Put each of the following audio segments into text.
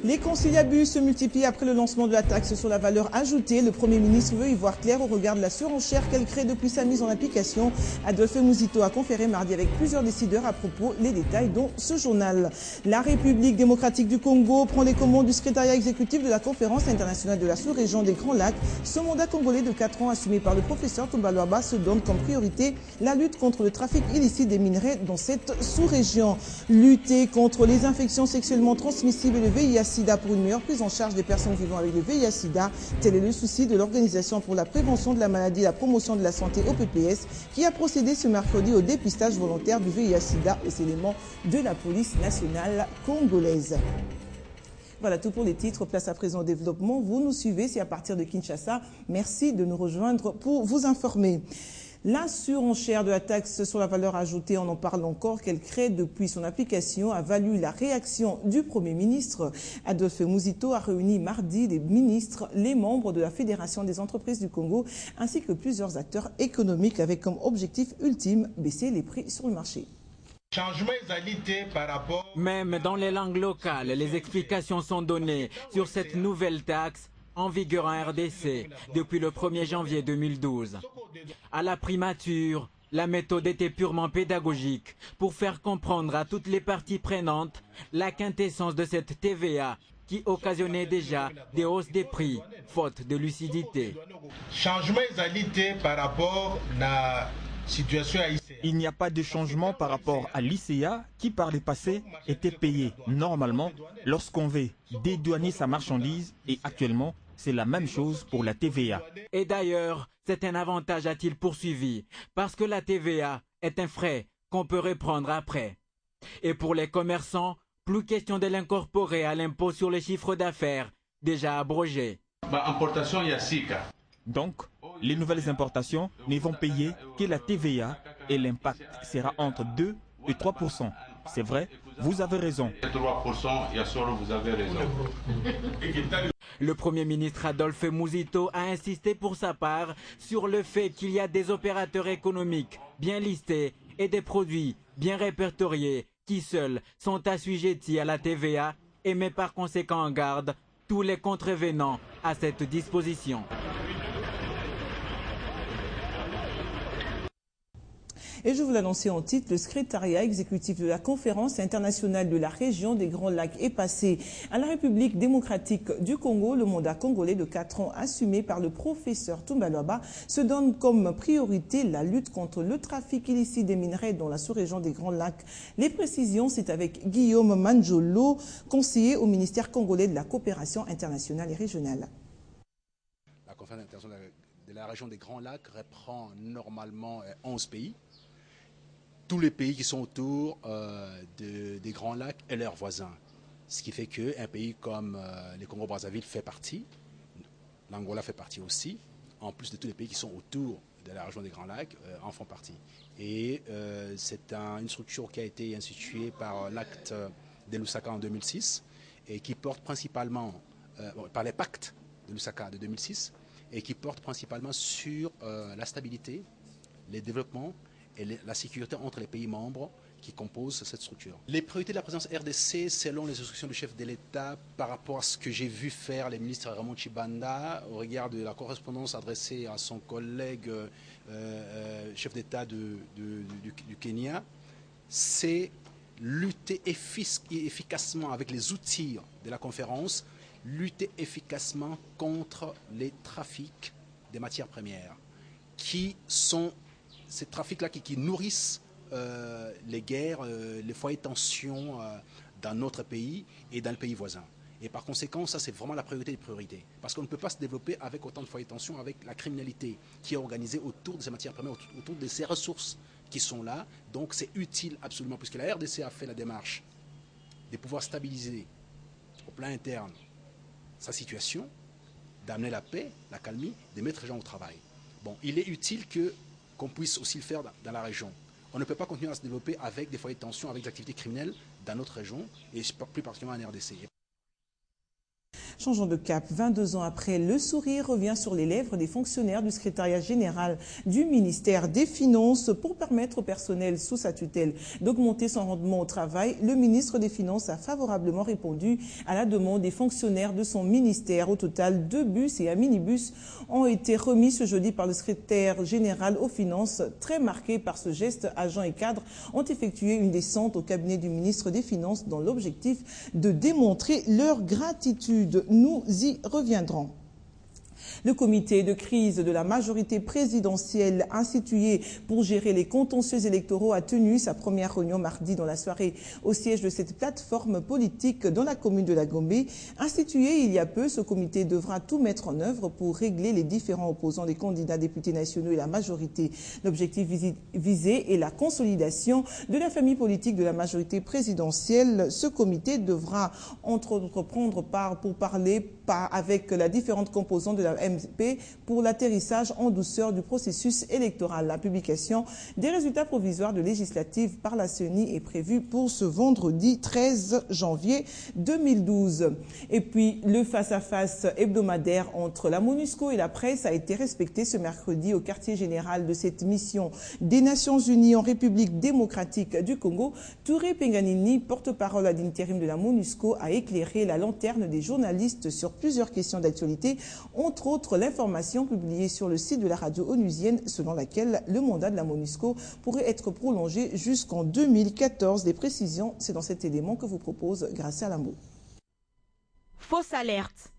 Les conciliabus se multiplient après le lancement de la taxe sur la valeur ajoutée. Le Premier ministre veut y voir clair au regard de la surenchère qu'elle crée depuis sa mise en application. Adolphe Mouzito a conféré mardi avec plusieurs décideurs à propos. Les détails dont ce journal. La République démocratique du Congo prend les commandes du secrétariat exécutif de la conférence internationale de la sous-région des Grands Lacs. Ce mandat congolais de 4 ans assumé par le professeur Tomba Loaba se donne comme priorité la lutte contre le trafic illicite des minerais dans cette sous-région. Lutter contre les infections sexuellement transmissibles et le VIH-Sida pour une meilleure prise en charge des personnes vivant avec le VIH-Sida. Tel est le souci de l'Organisation pour la prévention de la maladie et la promotion de la santé OPPS qui a procédé ce mercredi au dépistage volontaire du VIH-Sida aux éléments de la police nationale congolaise. Voilà tout pour les titres. Place à présent au développement. Vous nous suivez, c'est à partir de Kinshasa. Merci de nous rejoindre pour vous informer. La surenchère de la taxe sur la valeur ajoutée, on en parle encore, qu'elle crée depuis son application, a valu la réaction du Premier ministre. Adolphe Mouzito a réuni mardi les ministres, les membres de la Fédération des entreprises du Congo, ainsi que plusieurs acteurs économiques avec comme objectif ultime baisser les prix sur le marché. Même dans les langues locales, les explications sont données sur cette nouvelle taxe en vigueur en RDC depuis le 1er janvier 2012. À la primature, la méthode était purement pédagogique pour faire comprendre à toutes les parties prenantes la quintessence de cette TVA qui occasionnait déjà des hausses des prix, faute de lucidité. Il n'y a pas de changement par rapport à l'ICA qui par le passé était payé normalement lorsqu'on veut dédouaner sa marchandise et actuellement c'est la même chose pour la TVA. Et d'ailleurs, c'est un avantage, a-t-il poursuivi, parce que la TVA est un frais qu'on peut reprendre après. Et pour les commerçants, plus question de l'incorporer à l'impôt sur les chiffres d'affaires, déjà abrogé. Donc, les nouvelles importations ne vont payer que la TVA et l'impact sera entre 2 et 3%. C'est vrai, vous avez raison. Le Premier ministre Adolphe Mouzito a insisté pour sa part sur le fait qu'il y a des opérateurs économiques bien listés et des produits bien répertoriés qui seuls sont assujettis à la TVA et met par conséquent en garde tous les contrevenants à cette disposition. Et je vous l'annonçais en titre, le secrétariat exécutif de la conférence internationale de la région des Grands Lacs est passé à la République démocratique du Congo. Le mandat congolais de 4 ans assumé par le professeur Tomba Loaba se donne comme priorité la lutte contre le trafic illicite des minerais dans la sous-région des Grands Lacs. Les précisions, c'est avec Guillaume Manjolo, conseiller au ministère congolais de la coopération internationale et régionale. La conférence internationale de la région des Grands Lacs reprend normalement 11 pays. Tous les pays qui sont autour des Grands Lacs et leurs voisins. Ce qui fait qu'un pays comme le Congo-Brazzaville fait partie, l'Angola fait partie aussi, en plus de tous les pays qui sont autour de la région des Grands Lacs en font partie. Et c'est une structure qui a été instituée par l'acte de Lusaka en 2006 et qui porte principalement, par les pactes de Lusaka de 2006, et qui porte principalement sur la stabilité, les développements, et la sécurité entre les pays membres qui composent cette structure. Les priorités de la présidence RDC, selon les instructions du chef de l'État, par rapport à ce que j'ai vu faire les ministres Ramon Chibanda, au regard de la correspondance adressée à son collègue chef d'État du Kenya, c'est lutter efficacement avec les outils de la conférence, lutter efficacement contre les trafics des matières premières, qui sont ces trafics-là qui nourrissent les guerres, les foyers de tension dans notre pays et dans le pays voisin. Et par conséquent, ça c'est vraiment la priorité des priorités. Parce qu'on ne peut pas se développer avec autant de foyers de tension, avec la criminalité qui est organisée autour de ces matières premières, autour de ces ressources qui sont là. Donc c'est utile absolument, puisque la RDC a fait la démarche de pouvoir stabiliser au plan interne sa situation, d'amener la paix, la calmie, de mettre les gens au travail. Bon, il est utile qu'on puisse aussi le faire dans la région. On ne peut pas continuer à se développer avec des foyers de tension, avec des activités criminelles dans notre région, et plus particulièrement en RDC. Changeons de cap, 22 ans après, le sourire revient sur les lèvres des fonctionnaires du secrétariat général du ministère des Finances pour permettre au personnel sous sa tutelle d'augmenter son rendement au travail. Le ministre des Finances a favorablement répondu à la demande des fonctionnaires de son ministère. Au total, 2 bus et un minibus ont été remis ce jeudi par le secrétaire général aux Finances. Très marqués par ce geste, agents et cadres ont effectué une descente au cabinet du ministre des Finances dans l'objectif de démontrer leur gratitude. Nous y reviendrons. Le comité de crise de la majorité présidentielle institué pour gérer les contentieux électoraux a tenu sa première réunion mardi dans la soirée au siège de cette plateforme politique dans la commune de la Gombe. Institué il y a peu, ce comité devra tout mettre en œuvre pour régler les différents opposants des candidats députés nationaux et la majorité. L'objectif visé est la consolidation de la famille politique de la majorité présidentielle. Ce comité devra entreprendre pour parler avec la différente composante de la MP pour l'atterrissage en douceur du processus électoral. La publication des résultats provisoires de législatives par la CENI est prévue pour ce vendredi 13 janvier 2012. Et puis, le face-à-face hebdomadaire entre la MONUSCO et la presse a été respecté ce mercredi au quartier général de cette mission des Nations Unies en République démocratique du Congo. Touré Penganini, porte-parole ad intérim de la MONUSCO, a éclairé la lanterne des journalistes sur plusieurs questions d'actualité, entre autres l'information publiée sur le site de la radio onusienne selon laquelle le mandat de la MONUSCO pourrait être prolongé jusqu'en 2014. Des précisions, c'est dans cet élément que vous propose Gracia Lambo. Fausse alerte.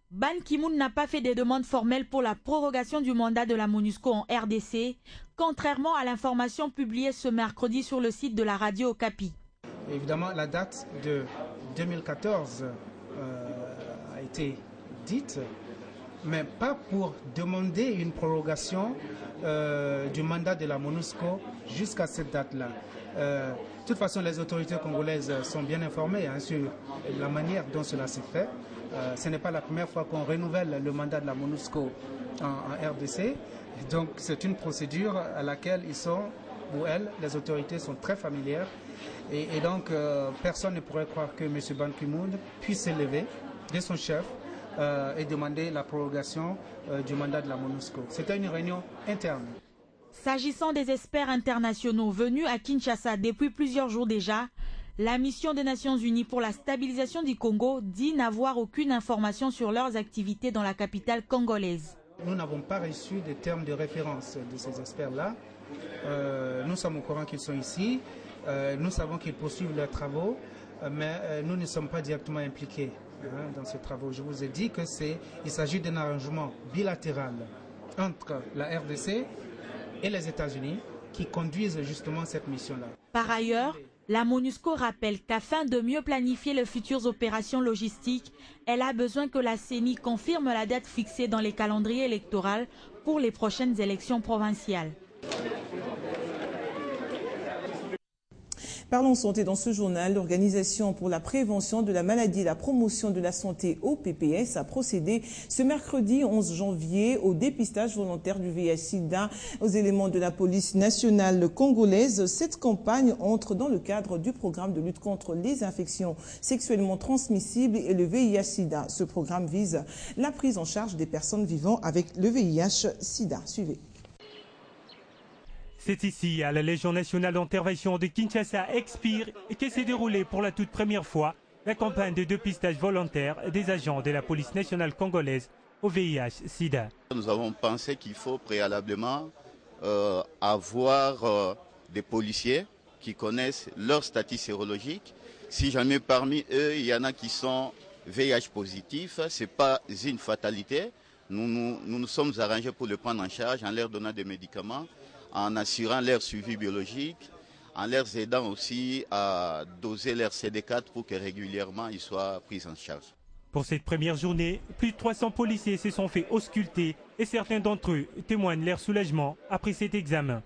Ban Ki-moon n'a pas fait des demandes formelles pour la prorogation du mandat de la MONUSCO en RDC, contrairement à l'information publiée ce mercredi sur le site de la radio Okapi. Évidemment, la date de 2014 a été dite, mais pas pour demander une prorogation du mandat de la MONUSCO jusqu'à cette date-là. De toute façon, les autorités congolaises sont bien informées sur la manière dont cela s'est fait. Ce n'est pas la première fois qu'on renouvelle le mandat de la MONUSCO en RDC. Donc c'est une procédure à laquelle les autorités sont très familières. Et donc personne ne pourrait croire que M. Ban Ki-moon puisse s'élever de son chef et demander la prorogation du mandat de la MONUSCO. C'était une réunion interne. S'agissant des experts internationaux venus à Kinshasa depuis plusieurs jours déjà, la mission des Nations Unies pour la stabilisation du Congo dit n'avoir aucune information sur leurs activités dans la capitale congolaise. Nous n'avons pas reçu de termes de référence de ces experts-là. Nous sommes au courant qu'ils sont ici. Nous savons qu'ils poursuivent leurs travaux, mais nous ne sommes pas directement impliqués dans ces travaux. Je vous ai dit qu'il s'agit d'un arrangement bilatéral entre la RDC et les États-Unis qui conduisent justement cette mission-là. Par ailleurs, la MONUSCO rappelle qu'afin de mieux planifier les futures opérations logistiques, elle a besoin que la CENI confirme la date fixée dans les calendriers électoraux pour les prochaines élections provinciales. Parlons santé dans ce journal. L'Organisation pour la prévention de la maladie et la promotion de la santé OPPS a procédé ce mercredi 11 janvier au dépistage volontaire du VIH-Sida aux éléments de la police nationale congolaise. Cette campagne entre dans le cadre du programme de lutte contre les infections sexuellement transmissibles et le VIH-Sida. Ce programme vise la prise en charge des personnes vivant avec le VIH-Sida. Suivez. C'est ici, à la Légion nationale d'intervention de Kinshasa Expire, que s'est déroulée pour la toute première fois la campagne de dépistage volontaire des agents de la police nationale congolaise au VIH-Sida. Nous avons pensé qu'il faut préalablement avoir des policiers qui connaissent leur statut sérologique. Si jamais parmi eux, il y en a qui sont VIH positifs, ce n'est pas une fatalité. Nous nous sommes arrangés pour le prendre en charge en leur donnant des médicaments, en assurant leur suivi biologique, en leur aidant aussi à doser leur CD4 pour que régulièrement ils soient pris en charge. Pour cette première journée, plus de 300 policiers se sont fait ausculter et certains d'entre eux témoignent leur soulagement après cet examen.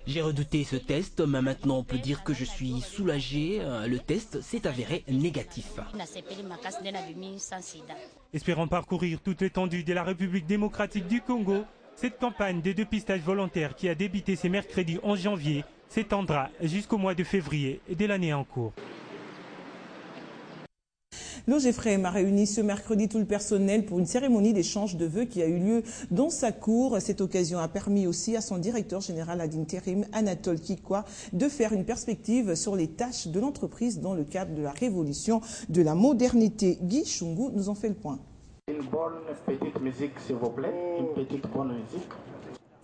J'ai redouté ce test, mais maintenant on peut dire que je suis soulagé. Le test s'est avéré négatif. Espérant parcourir toute l'étendue de la République démocratique du Congo, cette campagne de dépistage volontaire qui a débuté ce mercredi 11 janvier s'étendra jusqu'au mois de février de l'année en cours. L'OGEFREM a réuni ce mercredi tout le personnel pour une cérémonie d'échange de vœux qui a eu lieu dans sa cour. Cette occasion a permis aussi à son directeur général ad intérim, Anatole Kikwa, de faire une perspective sur les tâches de l'entreprise dans le cadre de la révolution de la modernité. Guy Chungu nous en fait le point. Une bonne petite musique, s'il vous plaît. Une petite bonne musique.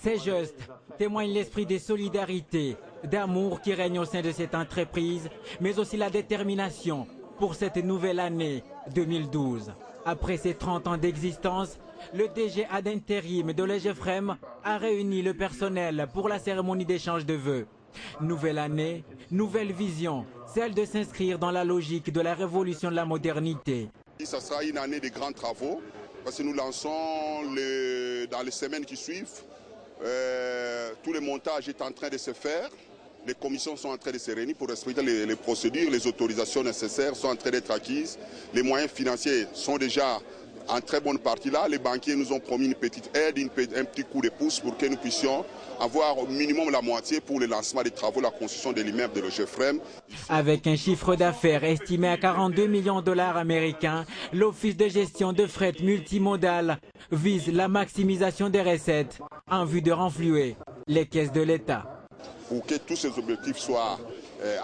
Ces gestes témoignent l'esprit de solidarité, d'amour qui règne au sein de cette entreprise, mais aussi la détermination pour cette nouvelle année 2012. Après ses 30 ans d'existence, le DG ad intérim de l'OGEFREM a réuni le personnel pour la cérémonie d'échange de vœux. Nouvelle année, nouvelle vision, celle de s'inscrire dans la logique de la révolution de la modernité. Ça sera une année de grands travaux parce que nous lançons dans les semaines qui suivent. Tout le montage est en train de se faire. Les commissions sont en train de se réunir pour respecter les procédures. Les autorisations nécessaires sont en train d'être acquises. Les moyens financiers sont déjà en très bonne partie là. Les banquiers nous ont promis une petite aide, un petit coup de pouce pour que nous puissions avoir au minimum la moitié pour le lancement des travaux, la construction de l'immeuble de l'OGEFREM. Avec un chiffre d'affaires estimé à 42 millions de dollars américains, l'Office de gestion de fret multimodal vise la maximisation des recettes en vue de renflouer les caisses de l'État. Pour que tous ces objectifs soient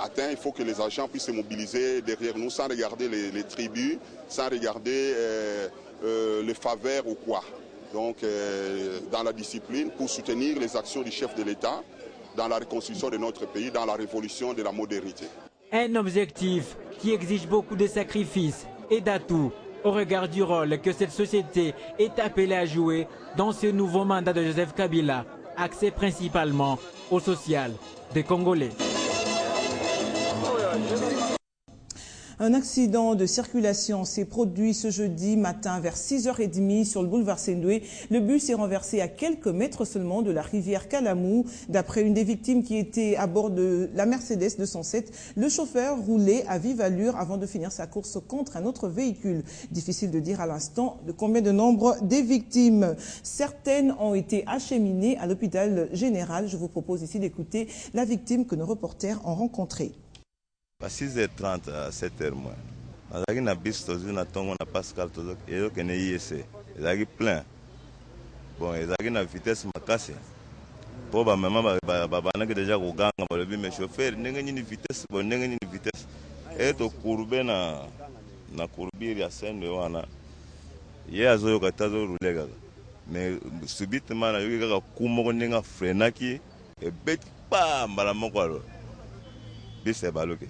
atteints, il faut que les agents puissent se mobiliser derrière nous sans regarder les tribus, sans regarder les faveurs ou quoi. Donc dans la discipline pour soutenir les actions du chef de l'État dans la reconstruction de notre pays, dans la révolution de la modernité. Un objectif qui exige beaucoup de sacrifices et d'atouts au regard du rôle que cette société est appelée à jouer dans ce nouveau mandat de Joseph Kabila, axé principalement au social des Congolais. Un accident de circulation s'est produit ce jeudi matin vers 6h30 sur le boulevard Sendoué. Le bus est renversé à quelques mètres seulement de la rivière Kalamou. D'après une des victimes qui était à bord de la Mercedes 207, le chauffeur roulait à vive allure avant de finir sa course contre un autre véhicule. Difficile de dire à l'instant de combien de nombre des victimes. Certaines ont été acheminées à l'hôpital général. Je vous propose ici d'écouter la victime que nos reporters ont rencontrée. À 6h30 à 7h moins. Azaki na bis tozu na tongo na Pascal tozo eyo kene IEC. Ezaki plein. Bon, ezaki na vitesse makasi. Po ba mama ba banaki déjà koganga ba lobi me chauffeur ndenge nini vitesse bon ndenge nini vitesse. Et to courbe na courbure ya sende wana. Ye azoyo katazo rouler mais subitement na yoki kaka kumo ndenge frenaki e bet pa mbala moko bis e baloke.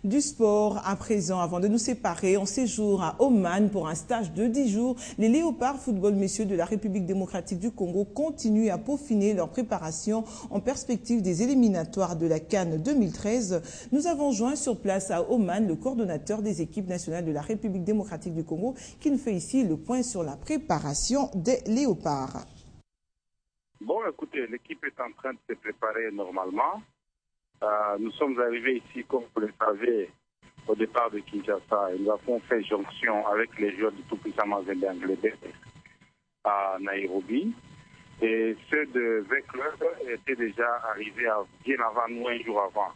Du sport à présent, avant de nous séparer, on séjourne à Oman pour un stage de 10 jours. Les Léopards football messieurs de la République démocratique du Congo continuent à peaufiner leur préparation en perspective des éliminatoires de la CAN 2013. Nous avons joint sur place à Oman le coordonnateur des équipes nationales de la République démocratique du Congo qui nous fait ici le point sur la préparation des Léopards. Bon, écoutez, l'équipe est en train de se préparer normalement. Nous sommes arrivés ici, comme vous le savez, au départ de Kinshasa. Et nous avons fait jonction avec les joueurs du tout-puissant Mazembe Angleterre à Nairobi. Et ceux de V-Club étaient déjà arrivés bien avant nous, un jour avant.